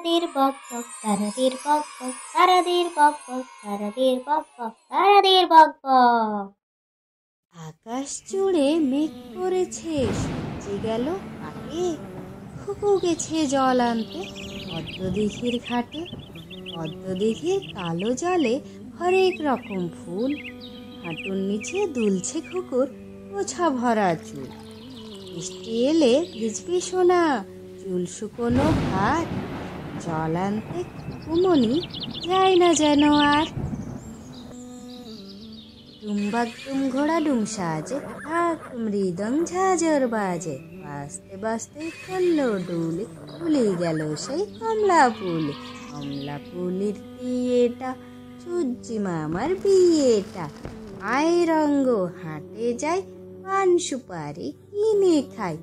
তারাদের বক বক তারাদের বক বক তারাদের বক বক তারাদের বক বক তারাদের বক বক। আকাশ জুড়ে মেঘ করেছে, সূর্যে গেল কাটে, খুকু গেছে জল আনতে পদ্মদিঘির ঘাটে। পদ্মদিঘির কালো জলে হরেক রকম ফুল, হাঁটুর নিচে দুলছে খুকুর গোছা ভরা চুল। বৃষ্টি এলে ভিজবি সোনা, চুল শুকোনো ভার, জল আনতে খুকুমণি যায় না যেন আর। ডুমবাগ ডুম ঘোড়া ডুম সাজে, ঢাক মৃদং ঝাঁঝর বাজে, বাজতে বাজতে চললো ডুলে, ভুলে গেল সেই কমলা ফুলে। কমলা ফুলের বিয়েটা, সূর্যি মামার বিয়েটা, আয় রঙ্গ হাটে যায়, পান সুপারি কিনে খাই,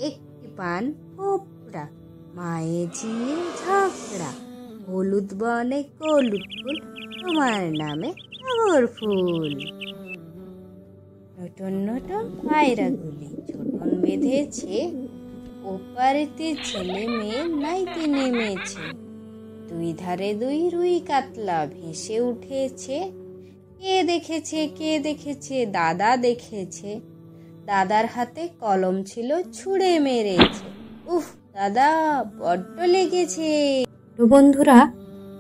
একটি পান ফোপড়া, মায়ে ঝিয়ে ঝগড়া, হলুদ বনে হলুদ ফুল, তোমার নামে টগর ফুল। নতুন নতুন পায়রাগুলি ছোটন বেঁধেছে, ওপারেতে ছেলে মেয়ে নাইতে নেমেছে, দুই ধারে দুই রুই কাতলা ভেসে উঠেছে। কে দেখেছে দাদা দেখেছে, দাদার হাতে কলম ছিল ছুঁড়ে মেরেছে, উফ দাদা বড্ড লেগেছে। তো বন্ধুরা,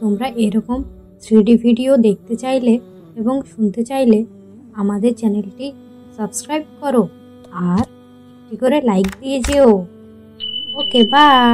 তোমরা এরকম 3D ভিডিও দেখতে চাইলে এবং শুনতে চাইলে আমাদের চ্যানেলটি সাবস্ক্রাইব করো আর একটি করে লাইক দিয়ে যেও। ওকে, বাই।